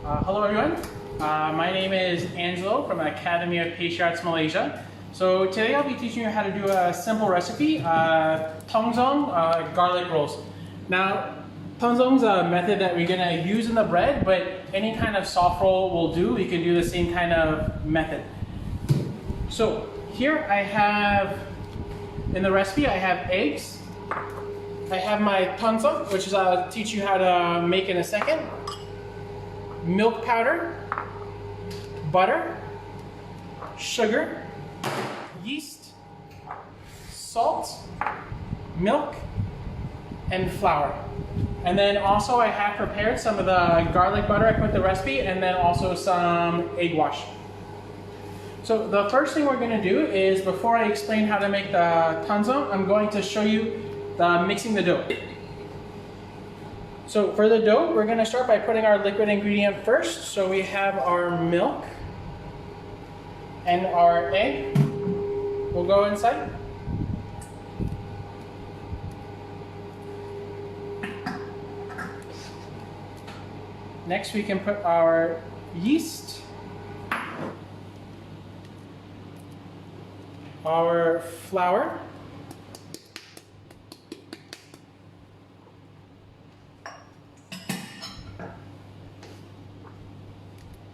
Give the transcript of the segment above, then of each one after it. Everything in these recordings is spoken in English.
Hello everyone, my name is Angelo from Academy of Pastry Arts Malaysia. So today I'll be teaching you how to do a simple recipe, tangzhong garlic rolls. Now, tangzhong's a method that we're going to use in the bread, but any kind of soft roll will do. We can do the same kind of method. So here I have, in the recipe, I have eggs. I have my tanzhong, which is I'll teach you how to make in a second. Milk powder, butter, sugar, yeast, salt, milk, and flour. And then also I have prepared some of the garlic butter I put in the recipe, and then also some egg wash. So the first thing we're going to do is, before I explain how to make the tangzhong, I'm going to show you the mixing the dough. So for the dough, we're going to start by putting our liquid ingredient first. So we have our milk and our egg will go inside. Next we can put our yeast, our flour,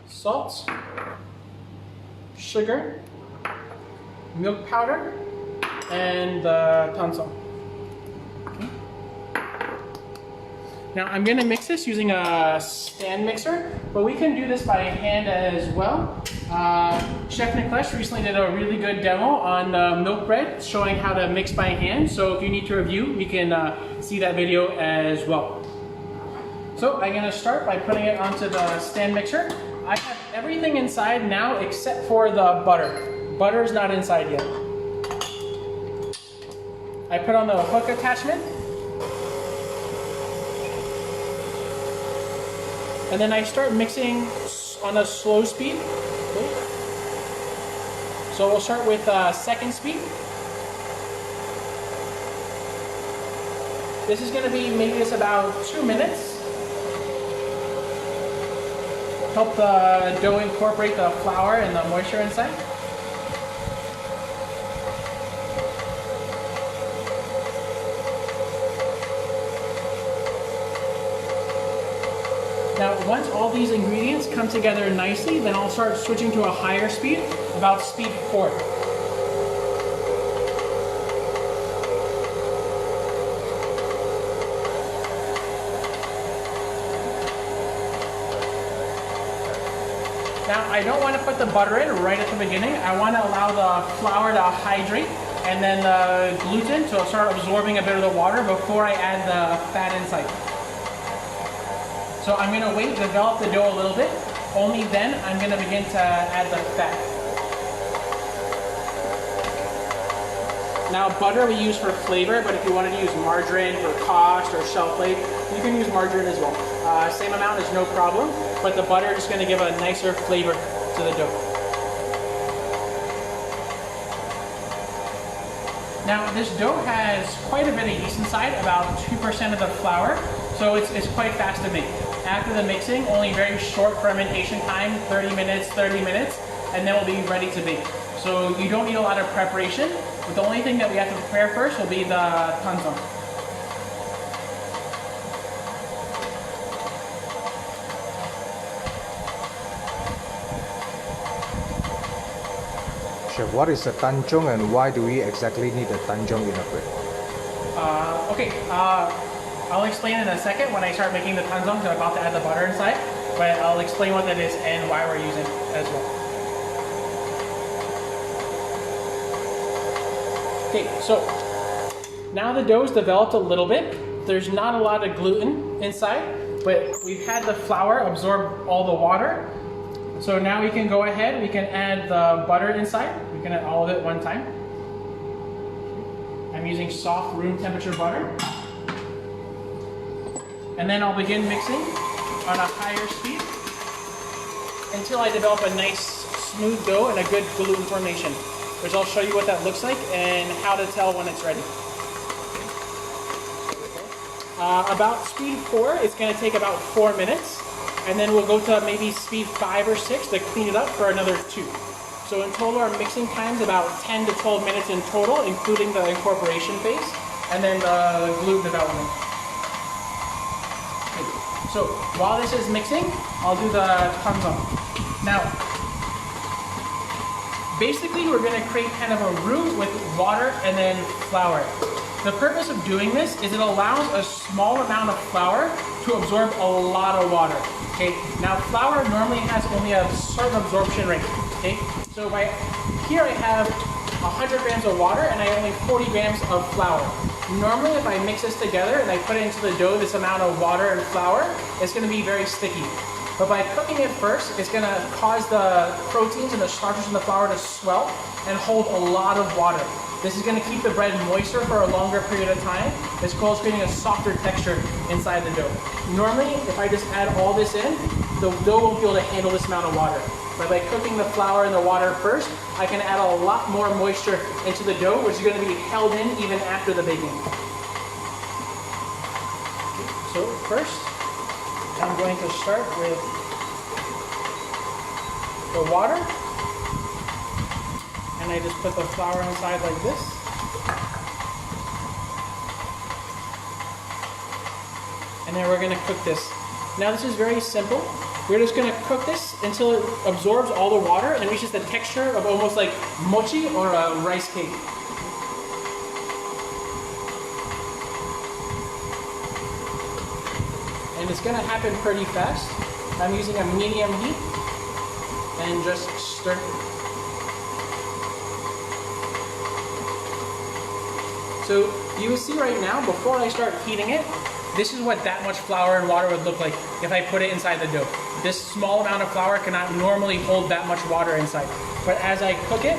salt, sugar, milk powder, and the tangzhong. Okay. Now I'm going to mix this using a stand mixer, but we can do this by hand as well. Chef Nicholas recently did a really good demo on milk bread showing how to mix by hand, so if you need to review, you can see that video as well. So I'm going to start by putting it onto the stand mixer. I have everything inside now except for the butter. Butter is not inside yet. I put on the hook attachment. And then I start mixing on a slow speed. Okay. So we'll start with second speed. This is going to be maybe just about 2 minutes. Help the dough incorporate the flour and the moisture inside. Now, once all these ingredients come together nicely, then I'll start switching to a higher speed, about speed 4. Now, I don't want to put the butter in right at the beginning. I want to allow the flour to hydrate and then the gluten to start absorbing a bit of the water before I add the fat inside. So I'm going to wait to develop the dough a little bit. Only then I'm going to begin to add the fat. Now, butter we use for flavor, but if you wanted to use margarine or cost or shell flake, you can use margarine as well. Same amount is no problem, but the butter is going to give a nicer flavor to the dough. Now, this dough has quite a bit of yeast inside, about 2% of the flour, so it's quite fast to make. After the mixing, only very short fermentation time, 30 minutes, and then we'll be ready to bake. So you don't need a lot of preparation, but the only thing that we have to prepare first will be the tangzhong. Chef, what is a tangzhong and why do we exactly need a tangzhong in a bread? I'll explain in a second when I start making the tangzhong, so I'm about to add the butter inside, but I'll explain what that is and why we're using it as well. Okay, so now the dough's developed a little bit. There's not a lot of gluten inside, but we've had the flour absorb all the water. So now we can go ahead, we can add the butter inside. We can add all of it one time. I'm using soft room temperature butter. And then I'll begin mixing on a higher speed until I develop a nice smooth dough and a good gluten formation. which I'll show you what that looks like and how to tell when it's ready. About speed 4, it's going to take about 4 minutes, and then we'll go to maybe speed 5 or 6 to clean it up for another 2. So in total, our mixing time is about 10 to 12 minutes in total, including the incorporation phase, and then the gluten development. Okay. So while this is mixing, I'll do the tangzhong. Now, basically, we're going to create kind of a roux with water and then flour. The purpose of doing this is it allows a small amount of flour to absorb a lot of water. Okay. Now, flour normally has only a certain absorption rate. Okay. So here I have 100 grams of water and I only 40 grams of flour. Normally, if I mix this together and I put it into the dough, this amount of water and flour, it's going to be very sticky. But by cooking it first, it's going to cause the proteins and the starches in the flour to swell and hold a lot of water. This is going to keep the bread moister for a longer period of time, as well as creating a softer texture inside the dough. Normally, if I just add all this in, the dough won't be able to handle this amount of water. But by cooking the flour and the water first, I can add a lot more moisture into the dough, which is going to be held in even after the baking. So first, I'm going to start with the water. And I just put the flour inside like this. And then we're going to cook this. Now this is very simple. We're just going to cook this until it absorbs all the water and reaches the texture of almost like mochi or a rice cake. And it's going to happen pretty fast. I'm using a medium heat and just stir. So you will see right now, before I start heating it, this is what that much flour and water would look like if I put it inside the dough. This small amount of flour cannot normally hold that much water inside. But as I cook it,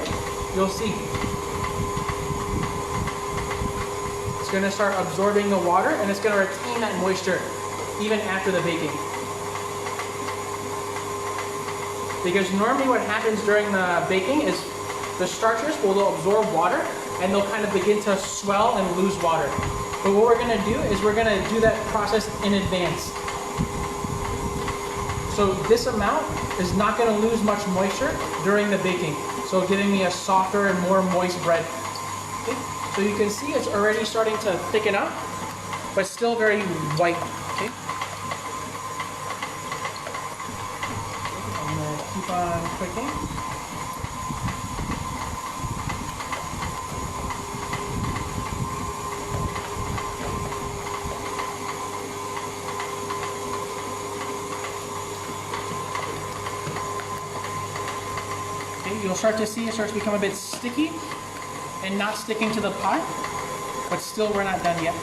you'll see it's going to start absorbing the water and it's going to retain that moisture even after the baking. Because normally what happens during the baking is the starches will absorb water and they'll kind of begin to swell and lose water. But what we're going to do is we're going to do that process in advance. So this amount is not going to lose much moisture during the baking. So giving me a softer and more moist bread. Okay? So you can see it's already starting to thicken up, but still very white. Okay? I'm going to keep on cooking. You'll start to see it starts to become a bit sticky and not sticking to the pot, but still we're not done yet.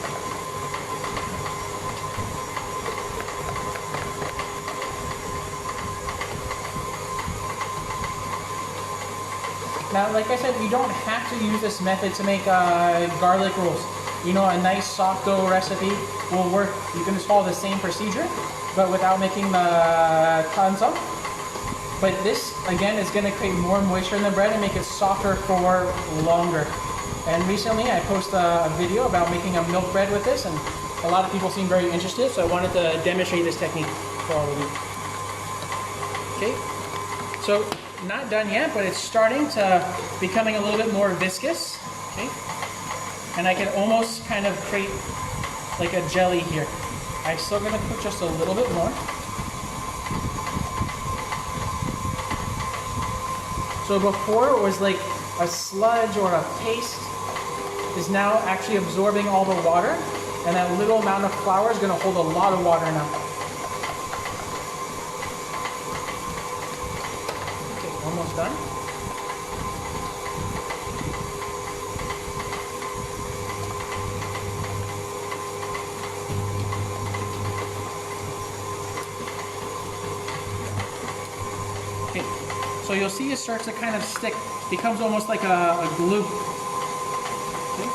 Now, like I said, you don't have to use this method to make garlic rolls. You know, a nice soft dough recipe will work. You can just follow the same procedure, but without making the tangzhong. But this, again, is going to create more moisture in the bread and make it softer for longer. And recently I posted a video about making a milk bread with this, and a lot of people seem very interested, so I wanted to demonstrate this technique for all of you. Okay, so not done yet, but it's starting to becoming a little bit more viscous. Okay, and I can almost kind of create like a jelly here. I'm still going to cook just a little bit more. So before it was like a sludge or a paste, is now actually absorbing all the water, and that little amount of flour is going to hold a lot of water now. Okay, almost done. So you'll see it starts to kind of stick, becomes almost like a glue. Okay.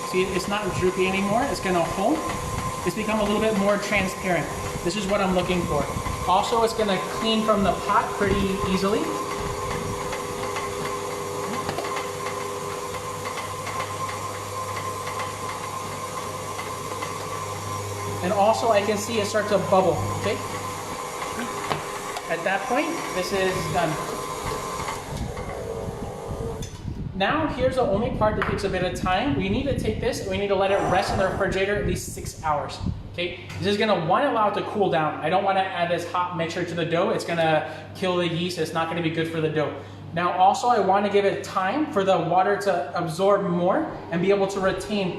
See, it's not droopy anymore, it's going to hold. It's become a little bit more transparent. This is what I'm looking for. Also, it's going to clean from the pot pretty easily. And also I can see it start to bubble, okay? At that point, this is done. Now, here's the only part that takes a bit of time. We need to take this and we need to let it rest in the refrigerator at least 6 hours. Okay, this is gonna allow it to cool down. I don't wanna add this hot mixture to the dough. It's gonna kill the yeast. It's not gonna be good for the dough. Now, also, I wanna give it time for the water to absorb more and be able to retain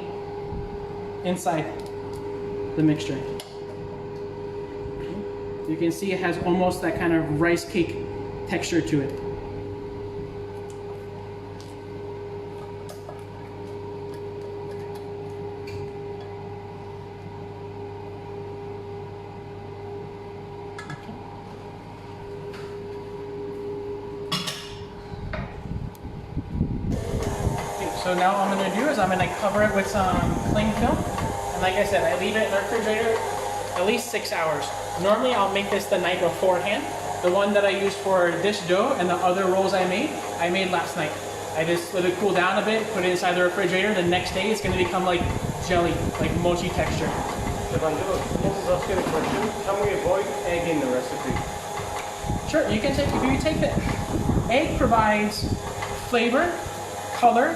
inside the mixture. Okay. You can see it has almost that kind of rice cake texture to it. So now what I'm going to do is I'm going to cover it with some cling film. And like I said, I leave it in the refrigerator at least 6 hours. Normally I'll make this the night beforehand. The one that I used for this dough and the other rolls I made last night. I just let it cool down a bit, put it inside the refrigerator. The next day it's going to become like jelly, like mochi texture. Angelo, let's ask you a question. Can we avoid egg in the recipe? Sure, you can take, if you take the egg provides flavor, color,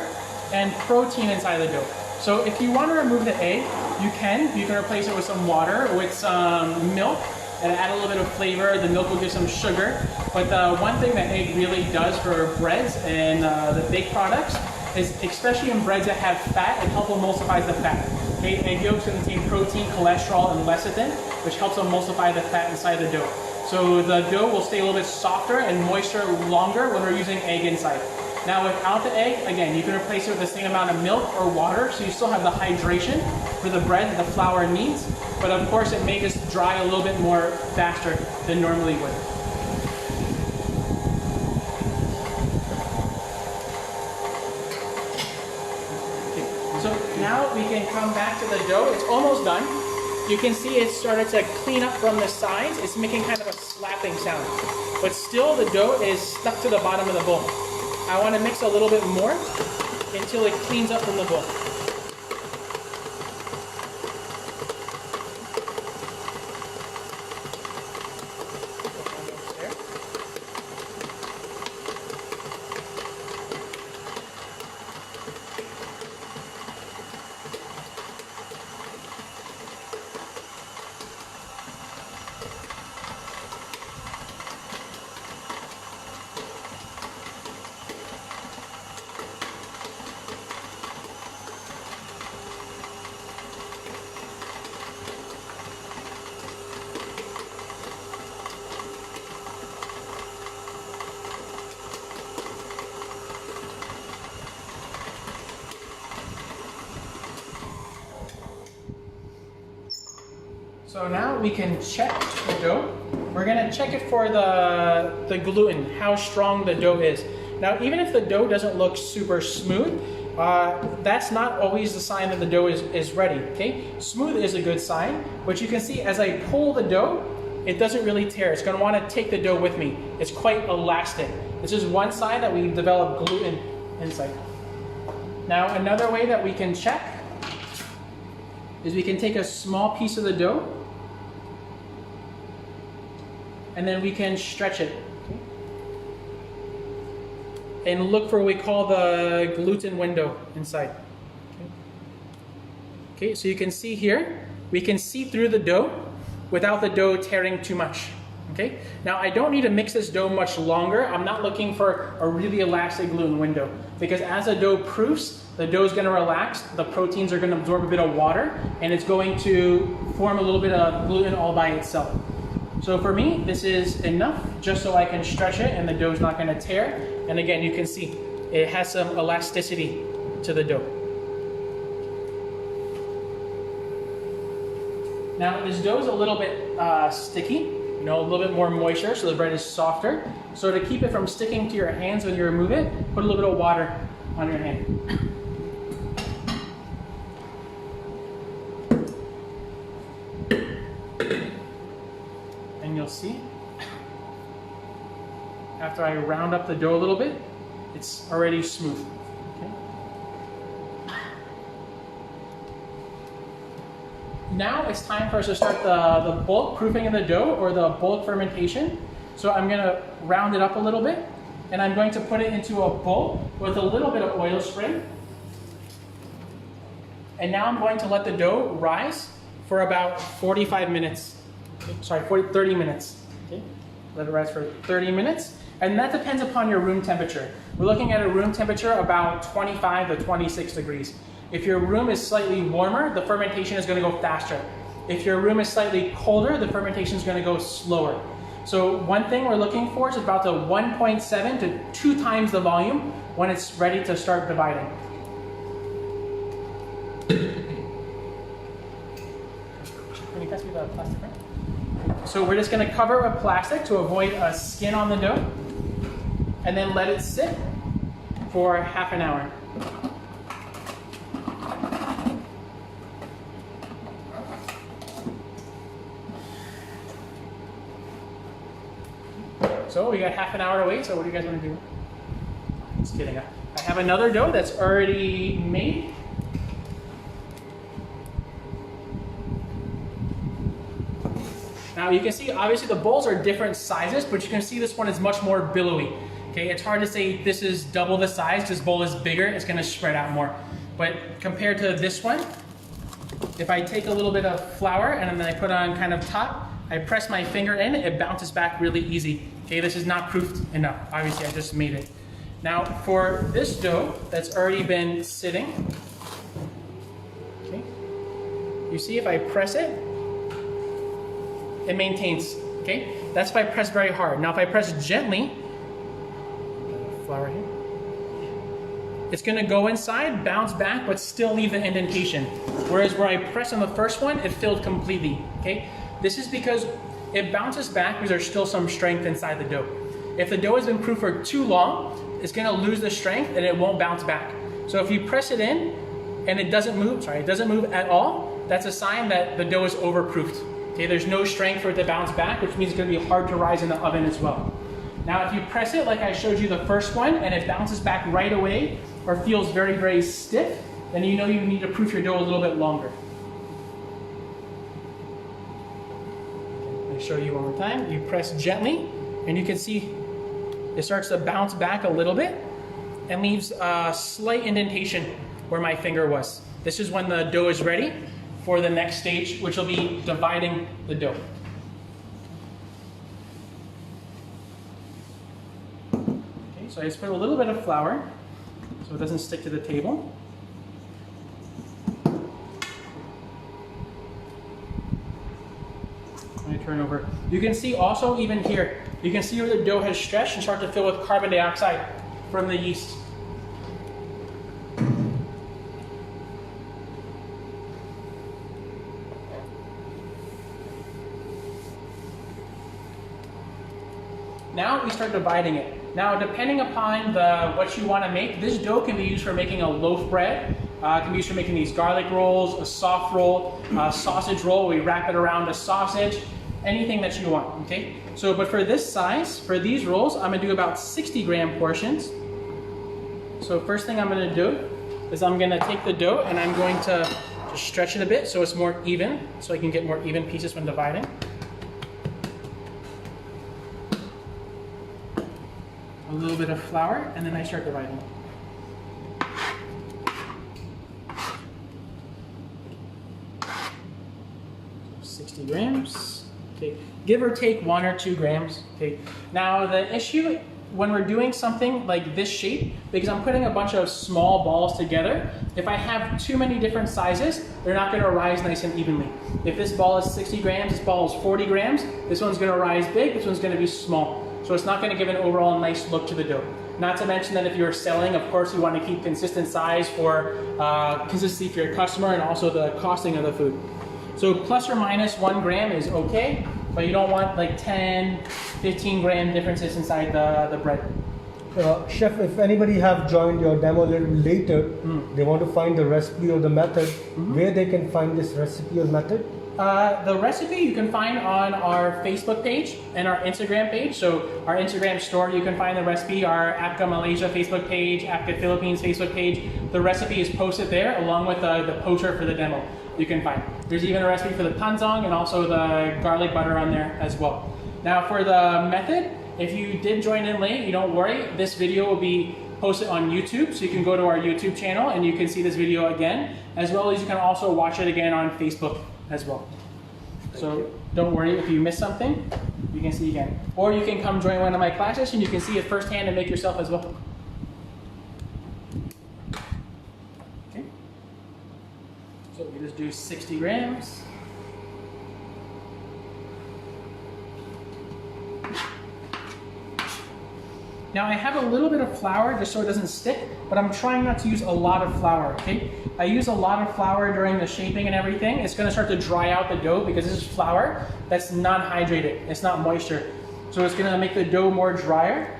and protein inside the dough. So if you want to remove the egg, you can. You can replace it with some water, with some milk, and add a little bit of flavor. The milk will give some sugar. But the one thing that egg really does for breads and the baked products is, especially in breads that have fat, it helps emulsify the fat. Okay? Egg yolks contain protein, cholesterol, and lecithin, which helps emulsify the fat inside the dough. So the dough will stay a little bit softer and moister longer when we're using egg inside. Now without the egg, again, you can replace it with the same amount of milk or water, so you still have the hydration for the bread that the flour needs, but of course it may just dry a little bit more faster than normally would. Okay. So now we can come back to the dough. It's almost done. You can see it started to clean up from the sides. It's making kind of a slapping sound, but still the dough is stuck to the bottom of the bowl. I want to mix a little bit more until it cleans up from the bowl. So now we can check the dough. We're gonna check it for the gluten, how strong the dough is. Now, even if the dough doesn't look super smooth, that's not always the sign that the dough is ready, okay? Smooth is a good sign, but you can see as I pull the dough, it doesn't really tear. It's gonna wanna take the dough with me. It's quite elastic. This is one sign that we've developed gluten inside. Now, another way that we can check is we can take a small piece of the dough and then we can stretch it and look for what we call the gluten window inside. Okay, so you can see here, we can see through the dough without the dough tearing too much. Okay, now I don't need to mix this dough much longer. I'm not looking for a really elastic gluten window, because as the dough proofs, the dough is going to relax, the proteins are going to absorb a bit of water, and it's going to form a little bit of gluten all by itself. So for me, this is enough just so I can stretch it and the dough's not going to tear. And again, you can see it has some elasticity to the dough. Now this dough is a little bit sticky, a little bit more moisture, so the bread is softer. So to keep it from sticking to your hands when you remove it, put a little bit of water on your hand. And you'll see, after I round up the dough a little bit, it's already smooth. Okay. now it's time for us to start the bulk proofing of the dough, or the bulk fermentation. So I'm gonna round it up a little bit, and I'm going to put it into a bowl with a little bit of oil spray. And now I'm going to let the dough rise for about 45 minutes. Sorry, 30 minutes. Okay? Let it rise for 30 minutes. And that depends upon your room temperature. We're looking at a room temperature about 25 to 26 degrees. If your room is slightly warmer, the fermentation is going to go faster. If your room is slightly colder, the fermentation is going to go slower. So one thing we're looking for is about the 1.7 to 2 times the volume when it's ready to start dividing. Can you pass me the plastic wrap? So we're just going to cover it with plastic to avoid a skin on the dough, and then let it sit for half an hour. So we got half an hour to wait, so what do you guys want to do? Just kidding. I have another dough that's already made. Now you can see, obviously the bowls are different sizes, but you can see this one is much more billowy. Okay, it's hard to say this is double the size. This bowl is bigger, it's gonna spread out more. But compared to this one, if I take a little bit of flour and then I put on kind of top, I press my finger in, it bounces back really easy. Okay, this is not proofed enough. Obviously, I just made it. Now, for this dough that's already been sitting, okay, you see if I press it, it maintains, okay? That's if I press very hard. Now, if I press gently, flour here, it's gonna go inside, bounce back, but still leave the indentation. Whereas where I press on the first one, it filled completely, okay? This is because it bounces back because there's still some strength inside the dough. If the dough has been proofed for too long, it's gonna lose the strength and it won't bounce back. So if you press it in and it doesn't move, it doesn't move at all, that's a sign that the dough is overproofed. Okay, there's no strength for it to bounce back, which means it's gonna be hard to rise in the oven as well. Now, if you press it like I showed you the first one and it bounces back right away or feels very, very stiff, then you know you need to proof your dough a little bit longer. Show you one more time. You press gently and you can see it starts to bounce back a little bit and leaves a slight indentation where my finger was. This is when the dough is ready for the next stage, which will be dividing the dough. Okay, so I just put a little bit of flour so it doesn't stick to the table. Turn over. You can see also even here, you can see where the dough has stretched and start to fill with carbon dioxide from the yeast. Now we start dividing it. Now, depending upon what you want to make, this dough can be used for making a loaf bread. It can be used for making these garlic rolls, a soft roll, a sausage roll. We wrap it around a sausage. Anything that you want, okay? So, but for this size, for these rolls, I'm gonna do about 60-gram portions. So first thing I'm gonna do is I'm gonna take the dough and I'm going to just stretch it a bit so it's more even, so I can get more even pieces when dividing. A little bit of flour, and then I start dividing. 60 grams. Okay, give or take 1 or 2 grams. Okay. Now the issue when we're doing something like this shape, because I'm putting a bunch of small balls together, if I have too many different sizes, they're not going to rise nice and evenly. If this ball is 60 grams, this ball is 40 grams, this one's going to rise big, this one's going to be small. So it's not going to give an overall nice look to the dough. Not to mention that if you're selling, of course, you want to keep consistent size for consistency for your customer and also the costing of the food. So plus or minus 1 gram is okay, but you don't want like 10, 15 gram differences inside the bread. Chef, if anybody have joined your demo a little later, they want to find the recipe or the method, where they can find this recipe or method? The recipe you can find on our Facebook page and our Instagram page. So our Instagram store, you can find the recipe, our APCA Malaysia Facebook page, APCA Philippines Facebook page. The recipe is posted there along with the poster for the demo. you can find. There's even a recipe for the Tanzhong and also the garlic butter on there as well. Now for the method, if you did join in late, you don't worry. This video will be posted on YouTube, so you can go to our YouTube channel and you can see this video again, as well as you can also watch it again on Facebook as well. So don't worry if you miss something, you can see again. Or you can come join one of my classes and you can see it firsthand and make yourself as well. Okay. So we just do 60 grams. Now I have a little bit of flour just so it doesn't stick, but I'm trying not to use a lot of flour, okay? I use a lot of flour during the shaping and everything. It's gonna start to dry out the dough because this is flour that's not hydrated, it's not moisture. So it's gonna make the dough more drier,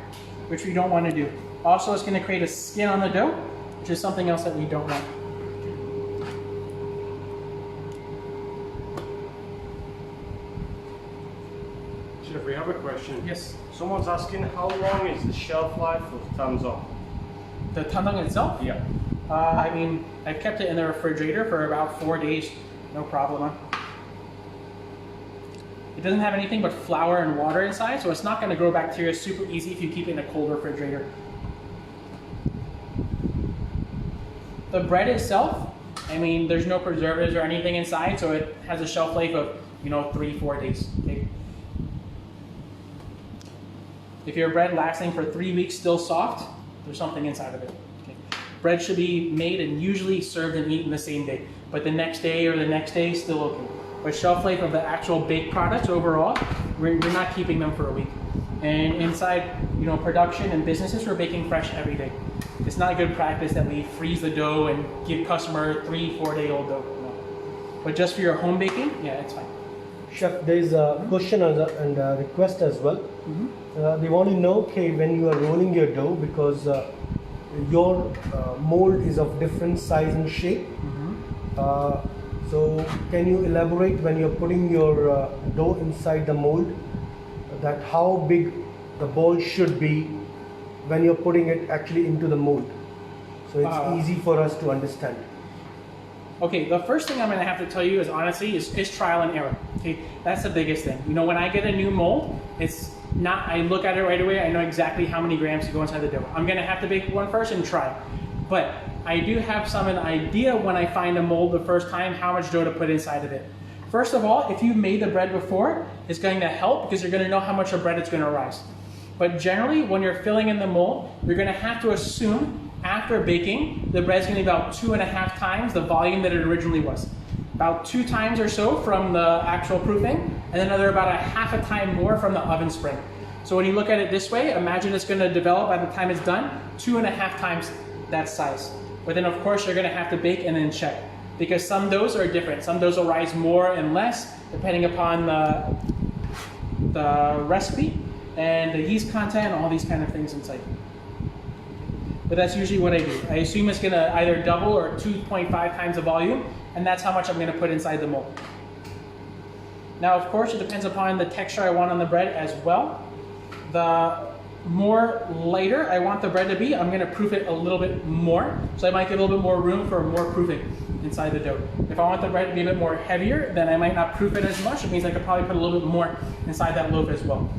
which we don't wanna do. Also, it's gonna create a skin on the dough, which is something else that we don't want. Chef, we have a question. Yes. Someone's asking how long is the shelf life of Tanzhong? The tangzhong itself? Yeah. I mean, I've kept it in the refrigerator for about 4 days, no problem. It doesn't have anything but flour and water inside, so it's not going to grow bacteria super easy if you keep it in a cold refrigerator. The bread itself, I mean, there's no preservatives or anything inside, so it has a shelf life of, 3-4 days. Okay? If your bread lasting for 3 weeks still soft, there's something inside of it. Okay? Bread should be made and usually served and eaten the same day, but the next day or the next day is still okay. But shelf life of the actual baked products overall, we're not keeping them for a week. And inside, production and businesses, we're baking fresh every day. It's not a good practice that we freeze the dough and give customer 3-4 day old dough. No. But just for your home baking, yeah, it's fine. Chef, there is a question and a request as well. They want to know, okay, when you are rolling your dough, because your mold is of different size and shape. So can you elaborate when you're putting your dough inside the mold, that how big the ball should be when you're putting it actually into the mold? So it's easy for us to understand. Okay, the first thing I'm going to have to tell you is honestly is trial and error. Okay, that's the biggest thing. When I get a new mold, it's not, I look at it right away, I know exactly how many grams to go inside the dough. I'm going to have to bake one first and try. But I do have an idea when I find a mold the first time how much dough to put inside of it. First of all, if you made the bread before, it's going to help because you're going to know how much of bread it's going to rise. But generally, when you're filling in the mold, you're going to have to assume after baking, the bread's going to be about 2.5 times the volume that it originally was. About 2 times or so from the actual proofing, and then another about 1/2 time more from the oven spring. So when you look at it this way, imagine it's going to develop by the time it's done 2.5 times that size. But then of course you're going to have to bake and then check, because some doughs are different. Some doughs will rise more and less depending upon the recipe and the yeast content and all these kind of things inside. But that's usually what I do. I assume it's going to either double or 2.5 times the volume, and that's how much I'm going to put inside the mold. Now, of course, it depends upon the texture I want on the bread as well. The more lighter I want the bread to be, I'm going to proof it a little bit more. So I might give a little bit more room for more proofing inside the dough. If I want the bread to be a bit more heavier, then I might not proof it as much. It means I could probably put a little bit more inside that loaf as well.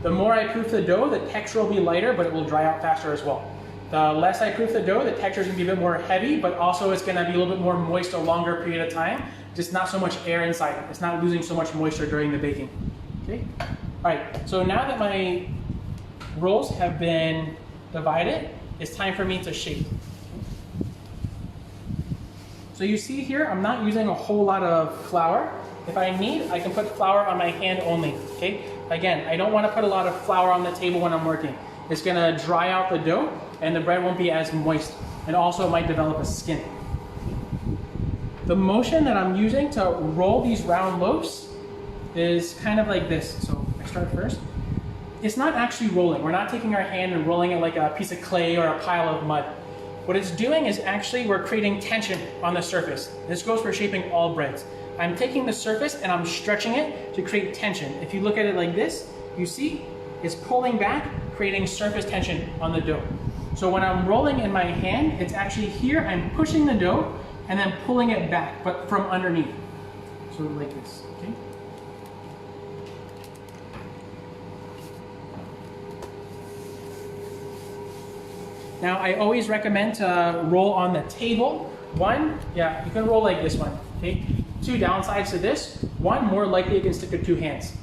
The more I proof the dough, the texture will be lighter, but it will dry out faster as well. The less I proof the dough, the texture is going to be a bit more heavy, but also it's going to be a little bit more moist a longer period of time. Just not so much air inside it. It's not losing so much moisture during the baking. Okay. All right. So now that my rolls have been divided, it's time for me to shape. So you see here, I'm not using a whole lot of flour. If I need, I can put flour on my hand only. Okay. Again, I don't want to put a lot of flour on the table when I'm working. It's going to dry out the dough and the bread won't be as moist, and also it might develop a skin. The motion that I'm using to roll these round loaves is kind of like this. So I start first. It's not actually rolling. We're not taking our hand and rolling it like a piece of clay or a pile of mud. What it's doing is actually we're creating tension on the surface. This goes for shaping all breads. I'm taking the surface and I'm stretching it to create tension. If you look at it like this, you see it's pulling back, creating surface tension on the dough. So when I'm rolling in my hand, it's actually here, I'm pushing the dough and then pulling it back, but from underneath. So like this, okay? Now, I always recommend to roll on the table. One, yeah, you can roll like this one, okay? Two downsides to this. One, more likely you can stick to two hands.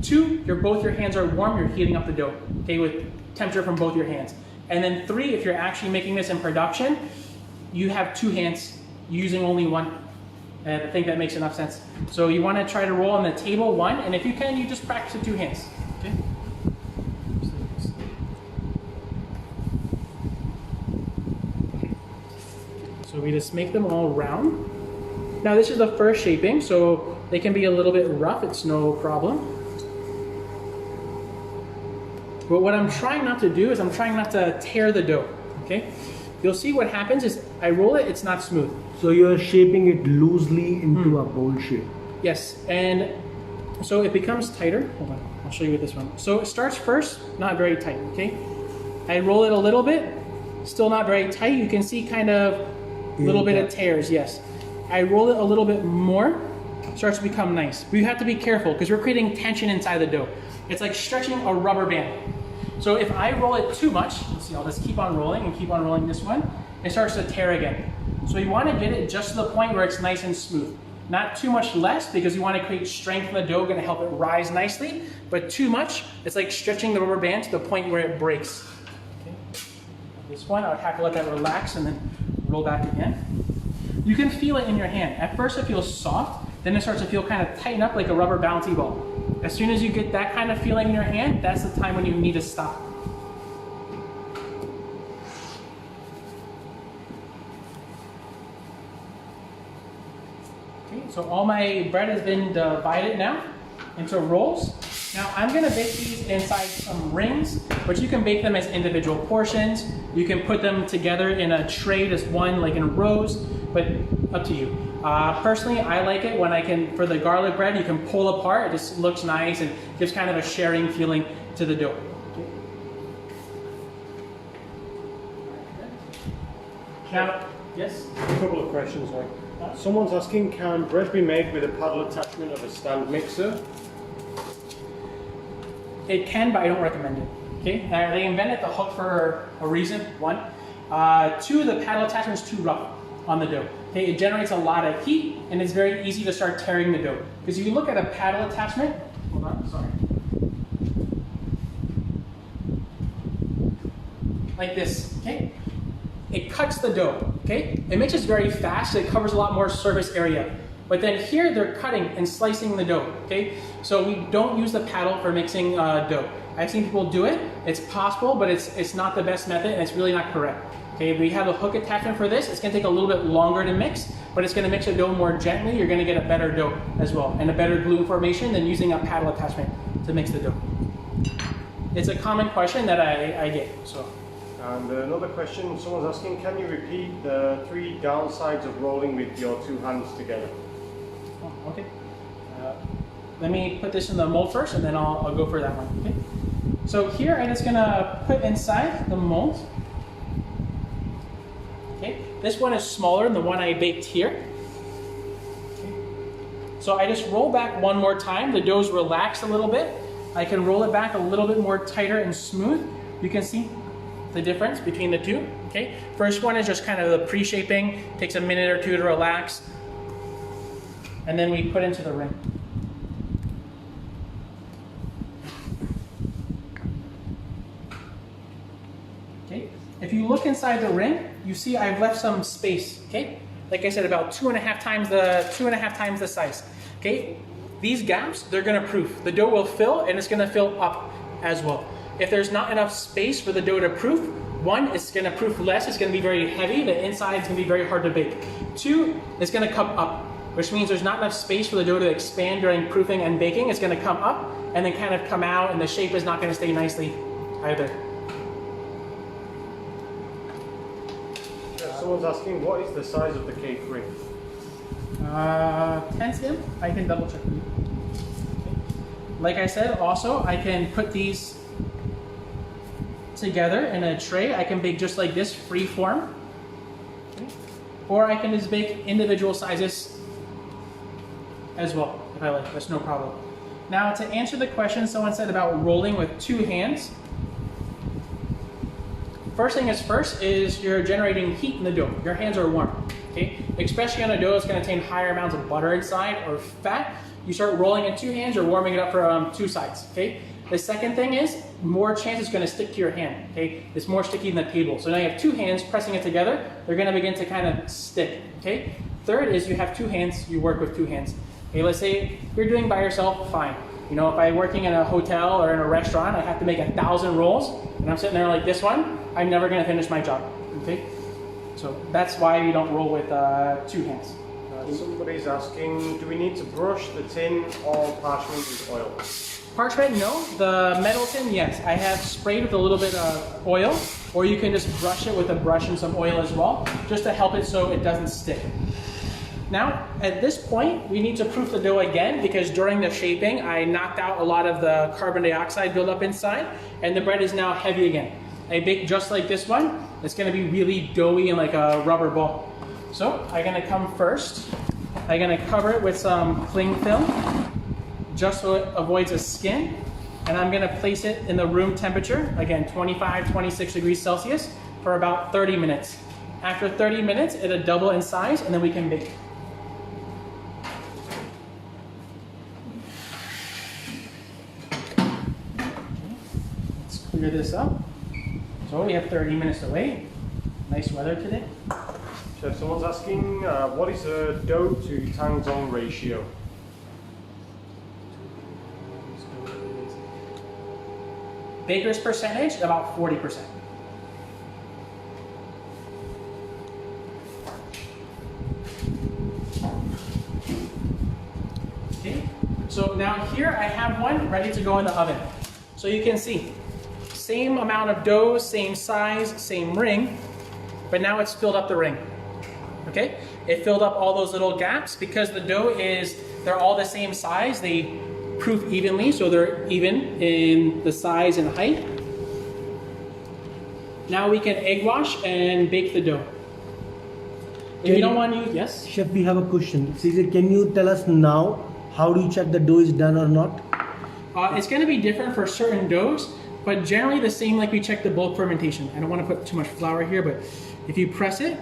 Two, both your hands are warm, you're heating up the dough, okay, with temperature from both your hands. And then three, if you're actually making this in production, you have two hands using only one. And I think that makes enough sense. So you want to try to roll on the table, one, and if you can, you just practice with two hands, okay? So we just make them all round. Now this is the first shaping, so they can be a little bit rough, it's no problem. But what I'm trying not to do is I'm trying not to tear the dough, okay? You'll see what happens is I roll it, it's not smooth. So you're shaping it loosely into a bowl shape. Yes, and so it becomes tighter. Hold on, I'll show you with this one. So it starts first, not very tight, okay? I roll it a little bit, still not very tight. You can see kind of a little bit of tears, yes. I roll it a little bit more, starts to become nice. But you have to be careful because we're creating tension inside the dough. It's like stretching a rubber band. So if I roll it too much, let's see, I'll just keep on rolling and keep on rolling this one, it starts to tear again. So you want to get it just to the point where it's nice and smooth. Not too much less because you want to create strength in the dough, going to help it rise nicely, but too much, it's like stretching the rubber band to the point where it breaks. Okay. This one, I would have to let that relax and then roll back again. You can feel it in your hand. At first it feels soft, then it starts to feel kind of tighten up like a rubber bouncy ball. As soon as you get that kind of feeling in your hand, that's the time when you need to stop. Okay, so all my bread has been divided now into rolls. Now I'm gonna bake these inside some rings, but you can bake them as individual portions. You can put them together in a tray, just one, like in rows, but up to you. Personally, I like it when I can, for the garlic bread, you can pull apart. It just looks nice and gives kind of a sharing feeling to the dough. Now, yes? A couple of questions, right? Someone's asking, can bread be made with a paddle attachment of a stand mixer? It can, but I don't recommend it. Okay, they invented the hook for a reason. One, two, the paddle attachment is too rough on the dough. Okay, it generates a lot of heat, and it's very easy to start tearing the dough. Because if you look at a paddle attachment, hold on, sorry, like this. Okay, it cuts the dough. Okay, it mixes very fast. So it covers a lot more surface area. But then here they're cutting and slicing the dough, okay? So we don't use the paddle for mixing dough. I've seen people do it. It's possible, but it's not the best method and it's really not correct. Okay, if we have a hook attachment for this, it's gonna take a little bit longer to mix, but it's gonna mix the dough more gently. You're gonna get a better dough as well and a better gluten formation than using a paddle attachment to mix the dough. It's a common question that I get, so. And another question, someone's asking, can you repeat the 3 downsides of rolling with your 2 hands together? Oh, okay. Let me put this in the mold first and then I'll go for that one, okay? So here I'm just gonna put inside the mold. Okay, this one is smaller than the one I baked here. Okay. So I just roll back one more time. The dough's relaxed a little bit. I can roll it back a little bit more tighter and smooth. You can see the difference between the two, okay? First one is just kind of the pre-shaping. Takes a minute or two to relax. And then we put into the ring. Okay, if you look inside the ring, you see I've left some space, okay? Like I said, about 2.5 times the size, okay? These gaps, they're gonna proof. The dough will fill and it's gonna fill up as well. If there's not enough space for the dough to proof, one, it's gonna proof less, it's gonna be very heavy, the inside is gonna be very hard to bake. Two, it's gonna come up, which means there's not enough space for the dough to expand during proofing and baking. It's gonna come up and then kind of come out and the shape is not gonna stay nicely either. Someone's asking, what is the size of the cake ring? 10 cm, I can double check for you. Okay. Like I said, also, I can put these together in a tray. I can bake just like this, free form. Okay. or I can just bake individual sizes as well, if I like, that's no problem. Now to answer the question someone said about rolling with 2 hands, first thing is first is you're generating heat in the dough. Your hands are warm, okay? Especially on a dough that's gonna contain higher amounts of butter inside or fat. You start rolling in 2 hands, you're warming it up for 2 sides, okay? The second thing is, more chance it's gonna stick to your hand, okay? It's more sticky than the table. So now you have 2 hands pressing it together, they're gonna begin to kind of stick, okay? Third is you have 2 hands, you work with 2 hands. Okay, let's say you're doing by yourself, fine. You know, if I'm working in a hotel or in a restaurant, I have to make 1,000 rolls, and I'm sitting there like this one, I'm never gonna finish my job, okay? So that's why you don't roll with 2 hands. Somebody's asking, do we need to brush the tin or parchment with oil? Parchment, no. The metal tin, yes. I have sprayed with a little bit of oil, or you can just brush it with a brush and some oil as well, just to help it so it doesn't stick. Now, at this point, we need to proof the dough again, because during the shaping, I knocked out a lot of the carbon dioxide buildup inside, and the bread is now heavy again. I bake just like this one. It's gonna be really doughy and like a rubber ball. So I'm gonna come first. I'm gonna cover it with some cling film, just so it avoids a skin. And I'm gonna place it in the room temperature, again, 25, 26 degrees Celsius, for about 30 minutes. After 30 minutes, it'll double in size, and then we can bake. Let's clear this up. So we have 30 minutes to wait. Nice weather today. Chef, someone's asking, what is the dough to tangzhong ratio? Baker's percentage, about 40%. Okay, so now here I have one ready to go in the oven. So you can see, same amount of dough, same size, same ring, but now it's filled up the ring. Okay, it filled up all those little gaps because the dough they're all the same size. They proof evenly, so they're even in the size and height. Now we can egg wash and bake the dough. If you don't want to use, yes? Chef, we have a question. Caesar, can you tell us now, how do you check the dough is done or not? It's going to be different for certain doughs, but generally the same like we check the bulk fermentation. I don't want to put too much flour here, but if you press it,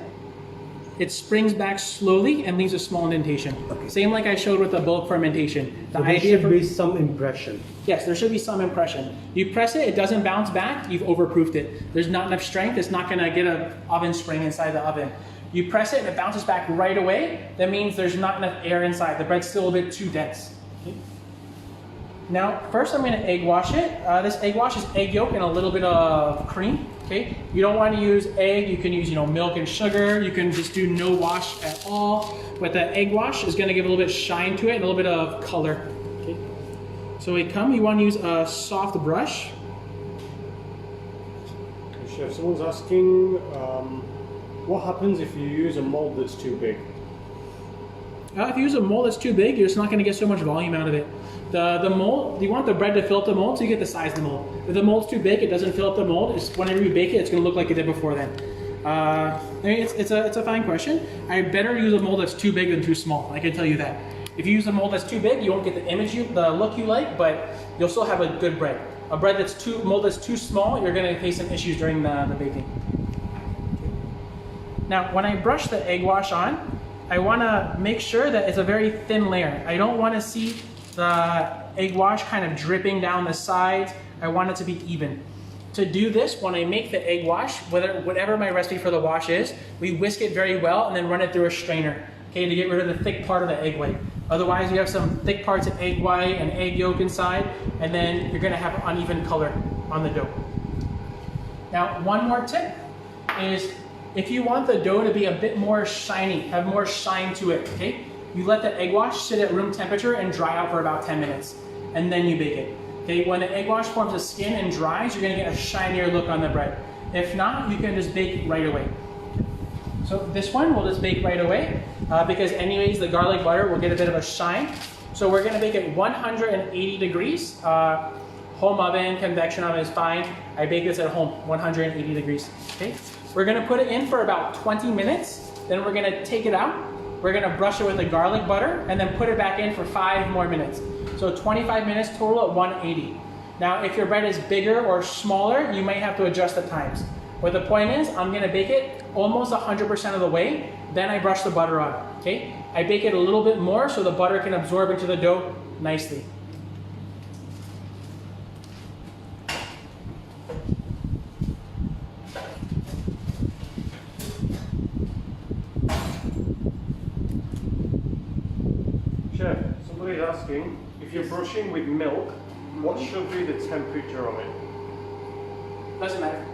it springs back slowly and leaves a small indentation. Okay. Same like I showed with the bulk fermentation. The idea should be some impression. Yes, there should be some impression. You press it, it doesn't bounce back, you've overproofed it. There's not enough strength, it's not gonna get an oven spring inside the oven. You press it and it bounces back right away, that means there's not enough air inside. The bread's still a bit too dense. Okay. Now, first I'm gonna egg wash it. This egg wash is egg yolk and a little bit of cream. Okay, you don't want to use egg, you can use milk and sugar, you can just do no wash at all. But the egg wash is going to give a little bit of shine to it and a little bit of color. Okay, so you want to use a soft brush. Chef, someone's asking, what happens if you use a mold that's too big? If you use a mold that's too big, you're just not going to get so much volume out of it. The mold, you want the bread to fill up the mold, so you get the size of the mold. If the mold's too big, it doesn't fill up the mold. Whenever you bake it, it's going to look like it did before then. I mean, it's a fine question. I better use a mold that's too big than too small. I can tell you that. If you use a mold that's too big, you won't get the look you like, but you'll still have a good bread. A bread mold that's too small, you're going to face some issues during the baking. Now, when I brush the egg wash on, I want to make sure that it's a very thin layer. I don't want to see the egg wash kind of dripping down the sides. I want it to be even. To do this, when I make the egg wash, whatever my recipe for the wash is, we whisk it very well and then run it through a strainer, okay, to get rid of the thick part of the egg white. Otherwise, you have some thick parts of egg white and egg yolk inside, and then you're gonna have uneven color on the dough. Now, one more tip is if you want the dough to be a bit more shiny, have more shine to it, okay, you let the egg wash sit at room temperature and dry out for about 10 minutes, and then you bake it. Okay, when the egg wash forms a skin and dries, you're gonna get a shinier look on the bread. If not, you can just bake right away. So this one we'll just bake right away, because anyways, the garlic butter will get a bit of a shine. So we're gonna bake at 180 degrees. Home oven, convection oven is fine. I bake this at home, 180 degrees, okay? We're gonna put it in for about 20 minutes, Then we're gonna take it out. We're gonna brush it with the garlic butter and then put it back in for 5 more minutes. So 25 minutes total at 180. Now, if your bread is bigger or smaller, you might have to adjust the times. But the point is, I'm gonna bake it almost 100% of the way, then I brush the butter on, okay? I bake it a little bit more so the butter can absorb into the dough nicely. Chef, somebody's asking, if you're brushing with milk, what should be the temperature of it? Doesn't matter.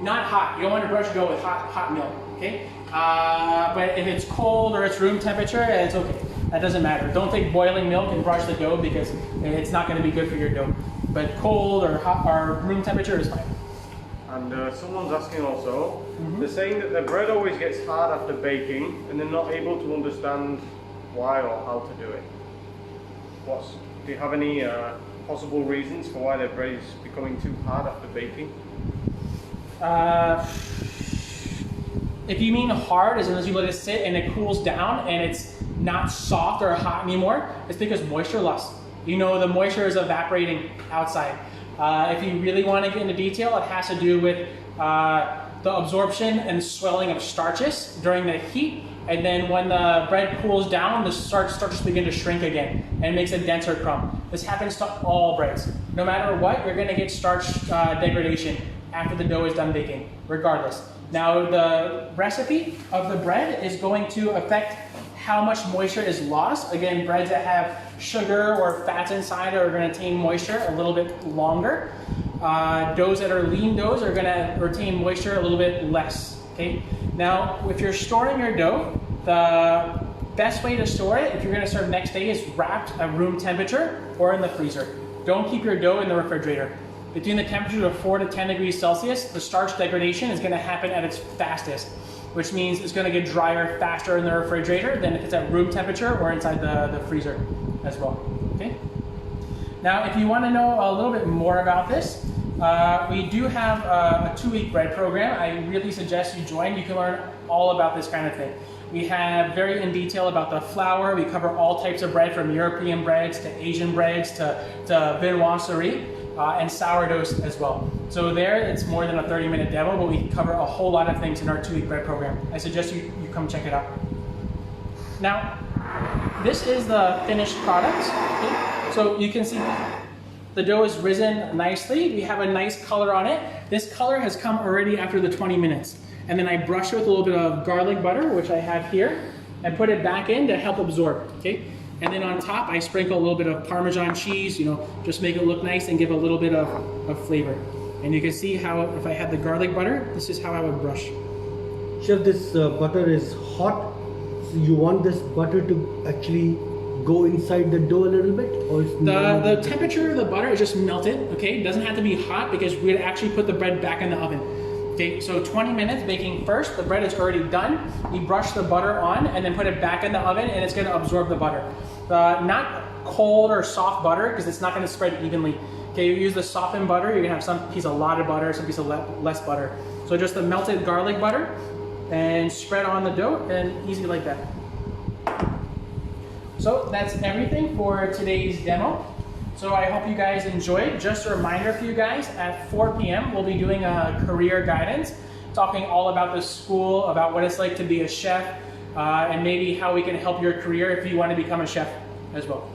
Not hot. You don't want to brush dough with hot milk, okay? But if it's cold or it's room temperature, it's okay. That doesn't matter. Don't take boiling milk and brush the dough because it's not going to be good for your dough. But cold or hot or room temperature is fine. And someone's asking also, they're saying that the bread always gets hard after baking and they're not able to understand why or how to do it. Do you have any possible reasons for why their bread is becoming too hard after baking? If you mean hard, as in as you let it sit and it cools down and it's not soft or hot anymore, it's because moisture loss. You know, the moisture is evaporating outside. If you really want to get into detail, it has to do with the absorption and swelling of starches during the heat. And then when the bread cools down, the starches begin to shrink again and it makes a denser crumb. This happens to all breads. No matter what, you're going to get starch degradation after the dough is done baking, regardless. Now, the recipe of the bread is going to affect how much moisture is lost. Again, breads that have sugar or fats inside are going to retain moisture a little bit longer. Doughs that are lean doughs are going to retain moisture a little bit less. Okay. Now, if you're storing your dough, the best way to store it, if you're going to serve next day, is wrapped at room temperature or in the freezer. Don't keep your dough in the refrigerator. Between the temperatures of 4 to 10 degrees Celsius, the starch degradation is going to happen at its fastest, which means it's going to get drier faster in the refrigerator than if it's at room temperature or inside the freezer as well. Okay. Now, if you want to know a little bit more about this, we do have a 2-week bread program. I really suggest you join. You can learn all about this kind of thing. We have very in detail about the flour. We cover all types of bread, from European breads to Asian breads to viennoiserie. And sourdoughs as well. So there, it's more than a 30-minute demo, but we cover a whole lot of things in our 2-week bread program. I suggest you come check it out. Now, this is the finished product. Okay? So you can see the dough is risen nicely. We have a nice color on it. This color has come already after the 20 minutes. And then I brush it with a little bit of garlic butter, which I have here, and put it back in to help absorb. Okay? And then on top, I sprinkle a little bit of Parmesan cheese, just make it look nice and give a little bit of flavor. And you can see how, if I had the garlic butter, this is how I would brush. Chef, this butter is hot. So you want this butter to actually go inside the dough a little bit? Or is the temperature of the butter is just melted, okay? It doesn't have to be hot because we'd actually put the bread back in the oven. Okay, so 20 minutes baking first, the bread is already done. You brush the butter on and then put it back in the oven and it's gonna absorb the butter. Not cold or soft butter because it's not gonna spread evenly. Okay, you use the softened butter, you're gonna have some piece of a lot of butter, some piece of less butter. So just the melted garlic butter and spread on the dough and easy like that. So that's everything for today's demo. So I hope you guys enjoyed. Just a reminder for you guys, at 4 p.m. we'll be doing a career guidance, talking all about the school, about what it's like to be a chef, and maybe how we can help your career if you want to become a chef as well.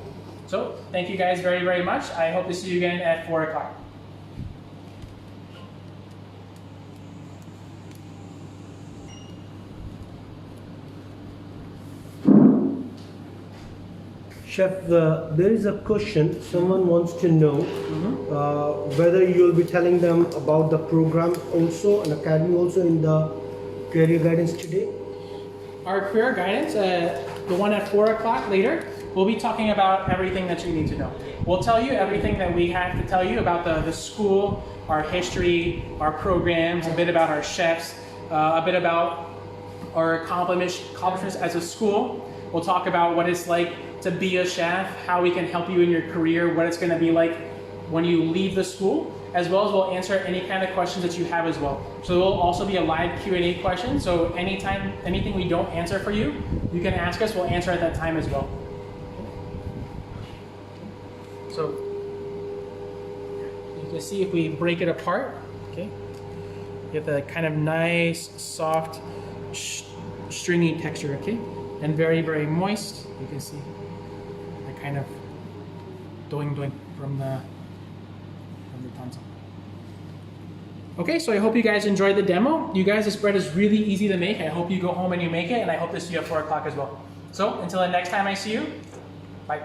So thank you guys very, very much. I hope to see you again at 4 o'clock. Chef, there is a question. Someone wants to know whether you'll be telling them about the program also, an academy also, in the career guidance today. Our career guidance, the one at 4 o'clock later, we'll be talking about everything that you need to know. We'll tell you everything that we have to tell you about the school, our history, our programs, a bit about our chefs, a bit about our accomplishments as a school. We'll talk about what it's like to be a chef, how we can help you in your career, what it's going to be like when you leave the school, as well as we'll answer any kind of questions that you have as well. So there will also be a live Q&A question. So anytime, anything we don't answer for you, you can ask us, we'll answer at that time as well. So you can see if we break it apart, okay, you have the kind of nice, soft, stringy texture, okay, and very, very moist. You can see the kind of doing from the tanzhong. Okay, so I hope you guys enjoyed the demo. You guys, this bread is really easy to make. I hope you go home and you make it, and I hope to see you at 4 o'clock as well. So until the next time I see you, bye.